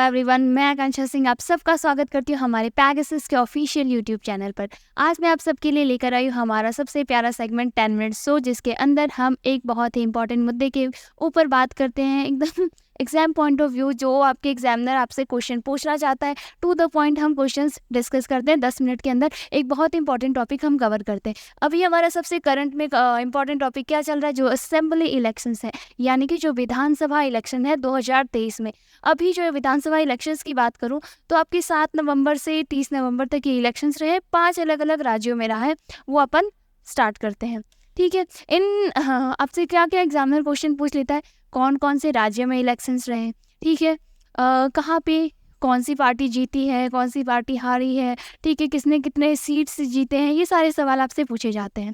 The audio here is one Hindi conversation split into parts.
एवरीवन, मैं आकांक्षा सिंह आप सबका स्वागत करती हूँ हमारे पैगासस के ऑफिशियल यूट्यूब चैनल पर। आज मैं आप सबके लिए लेकर आई हूँ हमारा सबसे प्यारा सेगमेंट 10 मिनट शो, जिसके अंदर हम एक बहुत ही इंपॉर्टेंट मुद्दे के ऊपर बात करते हैं, एकदम एग्जाम पॉइंट ऑफ व्यू। जो आपके एग्जामिनर आपसे क्वेश्चन पूछना चाहता है, टू द पॉइंट हम क्वेश्चंस डिस्कस करते हैं। 10 मिनट के अंदर एक बहुत इंपॉर्टेंट टॉपिक हम कवर करते हैं। अभी हमारा सबसे करंट में इंपॉर्टेंट टॉपिक क्या चल रहा है, जो असेंबली इलेक्शंस है, यानी कि जो विधानसभा इलेक्शन है 2023 में। अभी जो विधानसभा इलेक्शंस की बात करूं तो आपके 7 नवंबर से 30 नवंबर तक ये इलेक्शंस रहे, 5 अलग अलग राज्यों में रहा है। वो अपन स्टार्ट करते हैं, ठीक है। आपसे क्या क्या एग्जामिनर क्वेश्चन पूछ लेता है, कौन कौन से राज्य में इलेक्शंस रहे, ठीक है, कहाँ पे कौन सी पार्टी जीती है, कौन सी पार्टी हारी है, ठीक है, किसने कितने सीट्स जीते हैं, ये सारे सवाल आपसे पूछे जाते हैं।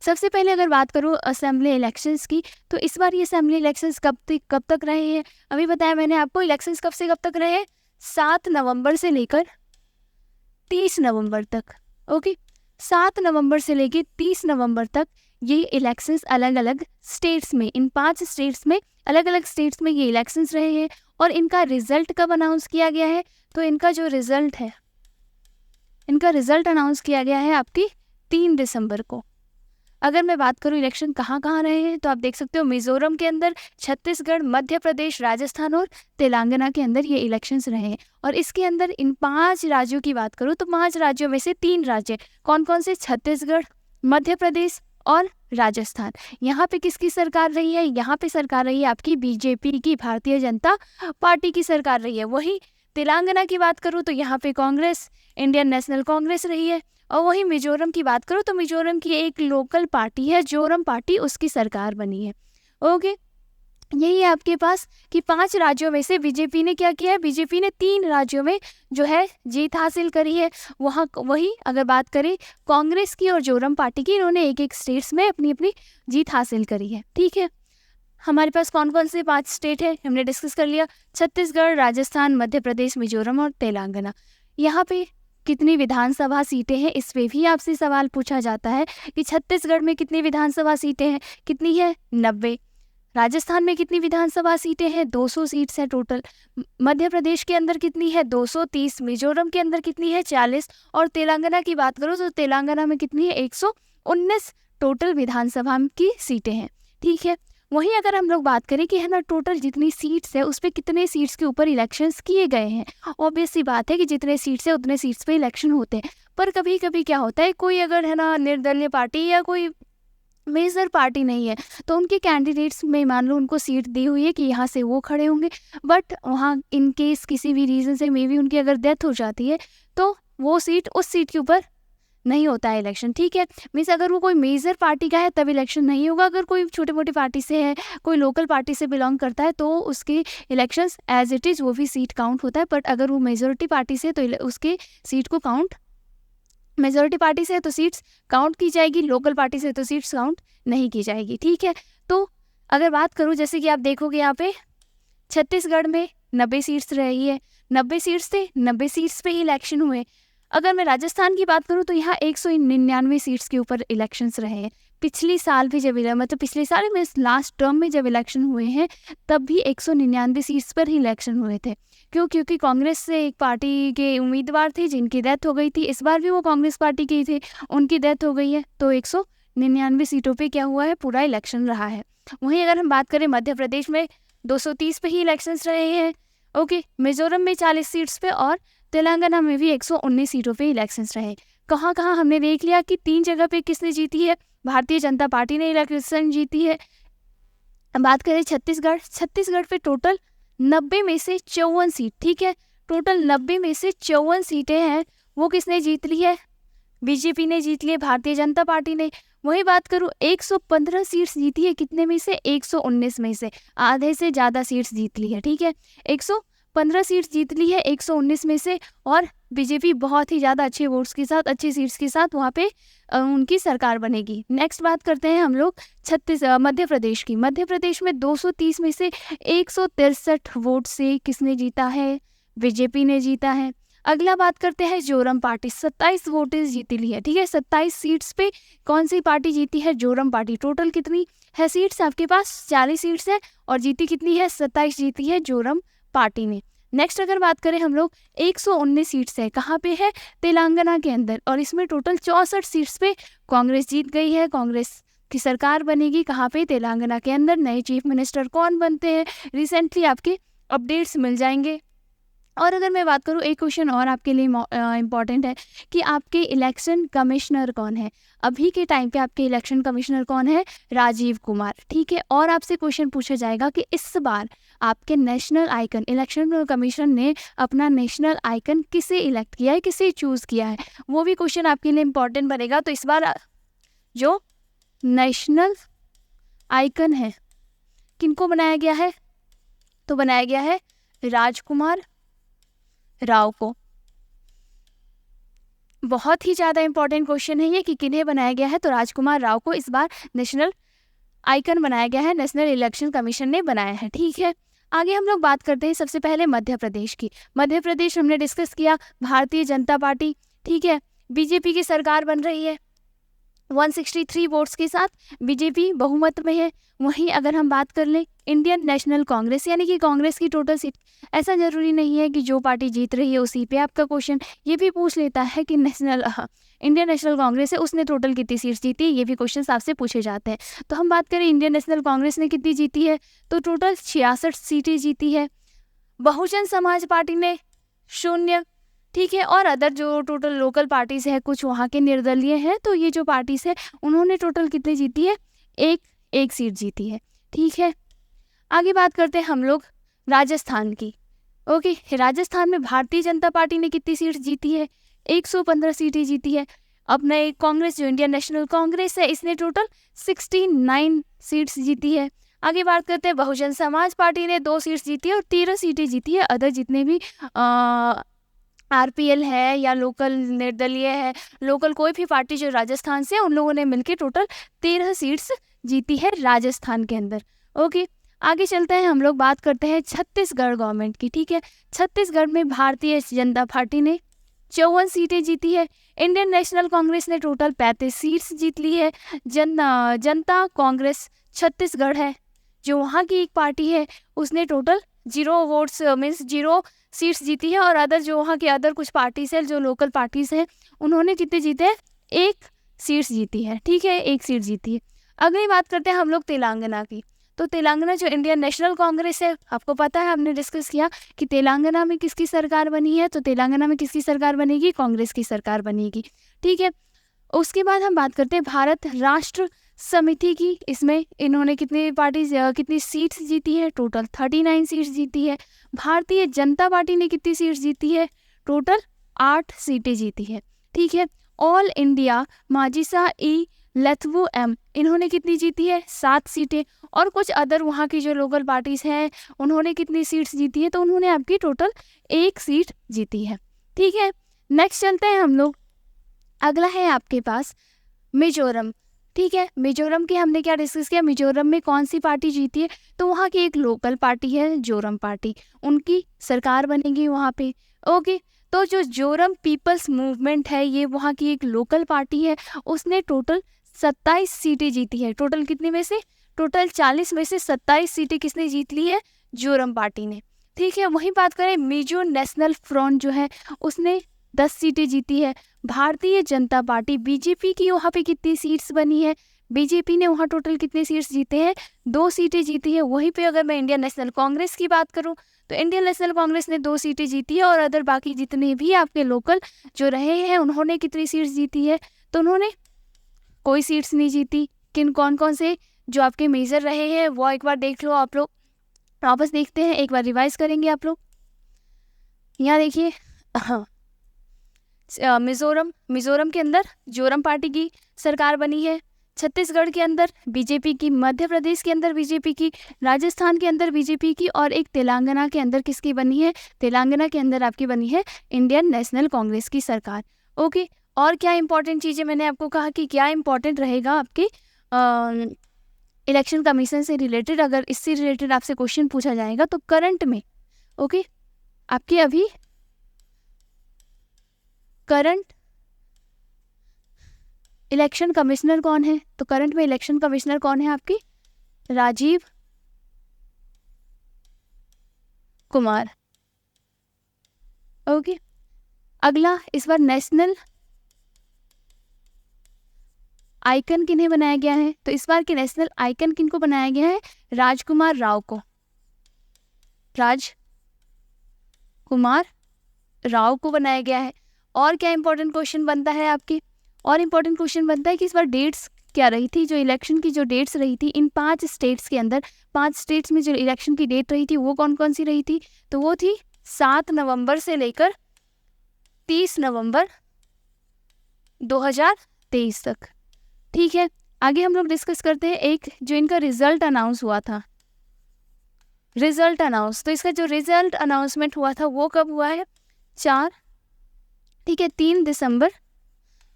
सबसे पहले अगर बात करूँ असेंबली इलेक्शंस की, तो इस बार ये असेंबली इलेक्शंस कब तक रहे हैं। अभी बताया मैंने आपको, इलेक्शंस कब से कब तक रहे हैं, 7 नवंबर से लेकर 30 नवंबर तक। ओके, 7 नवंबर से लेकर 30 नवंबर तक ये इलेक्शंस अलग अलग स्टेट्स में, इन 5 स्टेट्स में, अलग अलग स्टेट्स में ये इलेक्शंस रहे हैं। और इनका रिजल्ट कब अनाउंस किया गया है, तो इनका जो रिजल्ट है, इनका रिजल्ट अनाउंस किया गया है आपकी 3 दिसंबर को। अगर मैं बात करूं इलेक्शन कहाँ कहाँ रहे हैं, तो आप देख सकते हो मिजोरम के अंदर, छत्तीसगढ़, मध्य प्रदेश, राजस्थान और तेलंगाना के अंदर ये इलेक्शंस रहे हैं। और इसके अंदर इन 5 राज्यों की बात करूं तो 5 राज्यों में से 3 राज्य कौन कौन से, छत्तीसगढ़, मध्य प्रदेश और राजस्थान। यहाँ पे किसकी सरकार रही है, यहाँ पे सरकार रही है आपकी बीजेपी की, भारतीय जनता पार्टी की सरकार रही है। वही तेलंगाना की बात करूँ तो यहाँ पे कांग्रेस, इंडियन नेशनल कांग्रेस रही है। और वही मिजोरम की बात करूँ तो मिजोरम की एक लोकल पार्टी है, जोरम पार्टी, उसकी सरकार बनी है। ओके, यही है आपके पास कि 5 राज्यों में से बीजेपी ने क्या किया है, बीजेपी ने 3 राज्यों में जो है जीत हासिल करी है। वही अगर बात करें कांग्रेस की और जोरम पार्टी की, इन्होंने एक एक स्टेट्स में अपनी अपनी जीत हासिल करी है, ठीक है। हमारे पास कौन कौन से 5 स्टेट है हमने डिस्कस कर लिया, छत्तीसगढ़, राजस्थान, मध्य प्रदेश, मिजोरम और तेलंगाना। यहाँ पे कितनी विधानसभा सीटें हैं, इस पे भी आपसे सवाल पूछा जाता है कि छत्तीसगढ़ में कितनी विधानसभा सीटें हैं, कितनी है, 90। राजस्थान में कितनी विधानसभा सीटें हैं, 200 सीट्स हैं टोटल। मध्य प्रदेश के अंदर कितनी है, 230। मिजोरम के अंदर कितनी है, 40। और तेलंगाना की बात करो तो तेलंगाना में कितनी है, 119 टोटल विधानसभा की सीटें हैं, ठीक है। वहीं अगर हम लोग बात करें कि है ना टोटल जितनी सीट्स है उस पर कितने सीट्स के ऊपर इलेक्शंस किए गए हैं, ऑब्वियस सी बात है कि जितने सीट्स है उतने सीट्स पे इलेक्शन होते हैं। पर कभी कभी क्या होता है, कोई अगर है ना निर्दलीय पार्टी या कोई मेजर पार्टी नहीं है, तो उनके कैंडिडेट्स में मान लो उनको सीट दी हुई है कि यहाँ से वो खड़े होंगे, बट वहाँ इन केस किसी भी रीज़न से मे बी उनकी अगर डेथ हो जाती है तो वो सीट, उस सीट के ऊपर नहीं होता है इलेक्शन, ठीक है। मीन्स अगर वो कोई मेजर पार्टी का है तब इलेक्शन नहीं होगा, अगर कोई छोटी मोटी पार्टी से है, कोई लोकल पार्टी से बिलोंग करता है तो उसके इलेक्शंस एज इट इज़ वो भी सीट काउंट होता है। बट अगर वो मेजोरिटी पार्टी से तो उसके सीट को काउंट, मेजोरिटी पार्टी से तो सीट्स काउंट की जाएगी, लोकल पार्टी से तो सीट्स काउंट नहीं की जाएगी, ठीक है। तो अगर बात करूँ, जैसे कि आप देखोगे यहाँ पे छत्तीसगढ़ में 90 सीट्स रही है, 90 सीट्स थे, 90 सीट्स पे ही इलेक्शन हुए। अगर मैं राजस्थान की बात करूं तो यहाँ 199 सीट्स के ऊपर इलेक्शंस रहे हैं। पिछली साल भी जब मतलब पिछले साल में लास्ट टर्म में जब इलेक्शन हुए हैं तब भी 199 सीट्स पर ही इलेक्शन हुए थे। क्योंकि कांग्रेस से एक पार्टी के उम्मीदवार थे जिनकी डेथ हो गई थी, इस बार भी वो कांग्रेस पार्टी के ही थे, उनकी डेथ हो गई है, तो 199 सीटों पर क्या हुआ है, पूरा इलेक्शन रहा है। वहीं अगर हम बात करें मध्य प्रदेश में 230 पे ही इलेक्शंस रहे हैं, ओके। मिजोरम में 40 सीट्स पे और तेलंगाना में भी 119 सीटों पे इलेक्शंस रहे। कहाँ कहाँ हमने देख लिया कि 3 जगह पे किसने जीती है, भारतीय जनता पार्टी ने इलेक्शन जीती है। बात करें छत्तीसगढ़, छत्तीसगढ़ पे टोटल 90 में से 54 सीट, ठीक है, टोटल 90 में से 54 सीटें हैं, वो किसने जीत ली है, बीजेपी ने जीत ली है, भारतीय जनता पार्टी ने। वही बात करूँ 115 सीट्स जीती है, कितने में से, 119 में से, आधे से ज़्यादा सीट्स जीत ली है, ठीक है। 115 सीट्स जीत ली है 119 में से, और बीजेपी बहुत ही ज़्यादा अच्छे वोट्स के साथ, अच्छी सीट्स के साथ वहाँ पे उनकी सरकार बनेगी। नेक्स्ट बात करते हैं हम लोग मध्य प्रदेश की। मध्य प्रदेश में 230 में से 163 वोट से किसने जीता है, बीजेपी ने जीता है। अगला बात करते हैं जोरम पार्टी, 27 वोटें जीती ली है, ठीक है। 27 सीट्स पे कौन सी पार्टी जीती है, जोरम पार्टी। टोटल कितनी है सीट्स आपके पास, 40 सीट्स है, और जीती कितनी है, 27 जीती है जोरम पार्टी ने। नेक्स्ट अगर बात करें हम लोग 119 सीट्स है, कहाँ पे है? तेलंगाना के अंदर, और इसमें टोटल 64 सीट्स पे कांग्रेस जीत गई है। कांग्रेस की सरकार बनेगी कहाँ पे? तेलंगाना के अंदर। नए चीफ मिनिस्टर कौन बनते हैं, रिसेंटली आपके अपडेट्स मिल जाएंगे। और अगर मैं बात करूँ, एक क्वेश्चन और आपके लिए इम्पॉर्टेंट है कि आपके इलेक्शन कमिश्नर कौन है? अभी के टाइम पे आपके इलेक्शन कमिश्नर कौन है? राजीव कुमार, ठीक है। और आपसे क्वेश्चन पूछा जाएगा कि इस बार आपके नेशनल आइकन, इलेक्शन कमीशन ने अपना नेशनल आइकन किसे इलेक्ट किया है, किसे चूज़ किया है, वो भी क्वेश्चन आपके लिए इम्पॉर्टेंट बनेगा। तो इस बार जो नेशनल आइकन है किनको बनाया गया है? तो बनाया गया है राजकुमार राव को। बहुत ही ज़्यादा इंपॉर्टेंट क्वेश्चन है ये कि किन्हें बनाया गया है, तो राजकुमार राव को इस बार नेशनल आइकन बनाया गया है, नेशनल इलेक्शन कमीशन ने बनाया है, ठीक है। आगे हम लोग बात करते हैं सबसे पहले मध्य प्रदेश की। मध्य प्रदेश हमने डिस्कस किया, भारतीय जनता पार्टी, ठीक है, बीजेपी की सरकार बन रही है 163 वोट्स के साथ, बीजेपी बहुमत में है। वहीं अगर हम बात कर लें इंडियन नेशनल कांग्रेस, यानी कि कांग्रेस की टोटल सीट, ऐसा जरूरी नहीं है कि जो पार्टी जीत रही है उसी पे आपका क्वेश्चन ये भी पूछ लेता है कि इंडियन नेशनल कांग्रेस है, उसने टोटल कितनी सीट्स जीती, ये भी क्वेश्चन आपसे पूछे जाते हैं। तो हम बात करें इंडियन नेशनल कांग्रेस ने कितनी जीती है, तो टोटल 66 सीटें जीती है। बहुजन समाज पार्टी ने 0, ठीक है। और अदर जो टोटल लोकल पार्टीज़ है, कुछ वहाँ के निर्दलीय हैं, तो ये जो पार्टीज़ है उन्होंने टोटल कितनी जीती है? एक सीट जीती है, ठीक है। आगे बात करते हैं हम लोग राजस्थान की। ओके, राजस्थान में भारतीय जनता पार्टी ने कितनी सीट्स जीती है? 115 सीटें जीती है। अब नए कांग्रेस, जो इंडियन नेशनल कांग्रेस है, इसने टोटल 69 सीट्स जीती है। आगे बात करते हैं बहुजन समाज पार्टी ने 2 सीट्स जीती है और 13 सीटें जीती है। अदर जितने भी आरपीएल है या लोकल निर्दलीय है, लोकल कोई भी पार्टी जो राजस्थान से, उन लोगों ने मिलकर टोटल 13 सीट्स जीती है राजस्थान के अंदर। ओके, आगे चलते हैं, हम लोग बात करते हैं छत्तीसगढ़ गवर्नमेंट की, ठीक है। छत्तीसगढ़ में भारतीय जनता पार्टी ने 54 सीटें जीती है। इंडियन नेशनल कांग्रेस ने टोटल 35 सीट्स जीत ली है। जनता कांग्रेस छत्तीसगढ़ है, जो वहाँ की एक पार्टी है, उसने टोटल 0 वोट्स मीन्स 0 सीट्स जीती है। और अदर जो वहाँ के अदर कुछ पार्टीज है, जो लोकल पार्टीज हैं, उन्होंने कितने जीते हैं? 1 सीट्स जीती है, ठीक है, 1 सीट जीती है। अगली बात करते हैं हम लोग तेलंगाना की। तो तेलंगाना जो इंडियन नेशनल कांग्रेस है, आपको पता है, हमने डिस्कस किया कि तेलंगाना में किसकी सरकार बनी है, तो तेलंगाना में किसकी सरकार बनेगी? कांग्रेस की सरकार बनेगी, ठीक है। उसके बाद हम बात करते हैं भारत राष्ट्र समिति की। इसमें इन्होंने कितनी सीट्स जीती है? टोटल 39 सीट्स जीती है। भारतीय जनता पार्टी ने कितनी सीट्स जीती है? टोटल 8 सीटें जीती है, ठीक है। ऑल इंडिया माजिसा ई लथवू एम, इन्होंने कितनी जीती है? 7 सीटें। और कुछ अदर वहाँ की जो लोकल पार्टीज हैं, उन्होंने कितनी सीट्स जीती है? तो उन्होंने आपकी टोटल 1 सीट जीती है, ठीक है। नेक्स्ट चलते हैं हम लोग, अगला है आपके पास मिजोरम, ठीक है। मिजोरम की हमने क्या डिस्कस किया? मिजोरम में कौन सी पार्टी जीती है? तो वहाँ की एक लोकल पार्टी है जोरम पार्टी, उनकी सरकार बनेगी वहाँ पे। ओके, तो जो जोरम पीपल्स मूवमेंट है, ये वहाँ की एक लोकल पार्टी है, उसने टोटल 27 सीटें जीती है। टोटल कितने में से? टोटल 40 में से 27 सीटें किसने जीत ली है? जोरम पार्टी ने, ठीक है। वहीं बात करें मिजो नेशनल फ्रंट जो है, उसने 10 सीटें जीती है। भारतीय जनता पार्टी बीजेपी की वहाँ पे कितनी सीट्स बनी है? बीजेपी ने वहाँ टोटल कितने सीट्स जीते हैं? 2 सीटें जीती है। वहीं पे अगर मैं इंडियन नेशनल कांग्रेस की बात करूँ, तो इंडियन नेशनल कांग्रेस ने 2 सीटें जीती है। और अदर बाकी जितने भी आपके लोकल जो रहे हैं, उन्होंने कितनी सीट्स जीती है? तो उन्होंने कोई सीट्स नहीं जीती। कौन कौन से जो आपके मेजर रहे हैं वो एक बार देख लो आप लोग, वापस देखते हैं, एक बार रिवाइज करेंगे आप लोग। यहाँ देखिए, हाँ, मिजोरम के अंदर जोरम पार्टी की सरकार बनी है। छत्तीसगढ़ के अंदर बीजेपी की, मध्य प्रदेश के अंदर बीजेपी की, राजस्थान के अंदर बीजेपी की, और एक तेलंगाना के अंदर किसकी बनी है? तेलंगाना के अंदर आपकी बनी है इंडियन नेशनल कांग्रेस की सरकार। ओके, और क्या इंपॉर्टेंट चीज़ें मैंने आपको कहा कि क्या इंपॉर्टेंट रहेगा आपके इलेक्शन कमीशन से रिलेटेड, अगर इससे रिलेटेड आपसे क्वेश्चन पूछा जाएगा तो करंट में, ओके, आपके अभी करंट इलेक्शन कमिश्नर कौन है? तो करंट में इलेक्शन कमिश्नर कौन है आपकी? राजीव कुमार, ओके, अगला इस बार नेशनल आइकन किन्हें बनाया गया है? तो इस बार के नेशनल आइकन किनको बनाया गया है? राजकुमार राव को। राजकुमार राव को बनाया गया है। और क्या इंपॉर्टेंट क्वेश्चन बनता है आपके? और इंपॉर्टेंट क्वेश्चन बनता है कि इस बार डेट्स क्या रही थी, जो इलेक्शन की जो डेट्स रही थी इन 5 स्टेट्स के अंदर, 5 स्टेट्स में जो इलेक्शन की डेट रही थी वो कौन कौन सी रही थी? तो वो थी 7 नवंबर से लेकर 30 नवंबर 2023 तक। ठीक है, आगे हम लोग डिस्कस करते हैं एक जो इनका रिजल्ट अनाउंस हुआ था, रिजल्ट अनाउंस। तो इसका जो रिजल्ट अनाउंसमेंट हुआ था वो कब हुआ है? 3 दिसंबर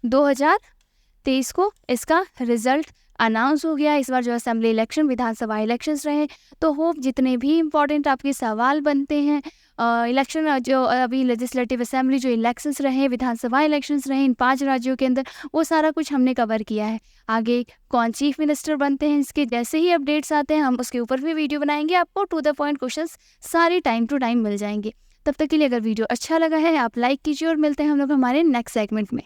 2023 को इसका रिजल्ट अनाउंस हो गया। इस बार जो असेंबली इलेक्शन, विधानसभा इलेक्शंस रहे, तो होप जितने भी इम्पोर्टेंट आपके सवाल बनते हैं इलेक्शन जो अभी लेजिस्लेटिव असेंबली जो इलेक्शंस रहे, विधानसभा इलेक्शंस रहे इन 5 राज्यों के अंदर, वो सारा कुछ हमने कवर किया है। आगे कौन चीफ मिनिस्टर बनते हैं, इसके जैसे ही अपडेट्स आते हैं हम उसके ऊपर भी वीडियो बनाएंगे, आपको टू द पॉइंट क्वेश्चंस सारे टाइम टू टाइम मिल जाएंगे। तब तक के लिए अगर वीडियो अच्छा लगा है आप लाइक कीजिए और मिलते हैं हम लोग हमारे नेक्स्ट सेगमेंट में।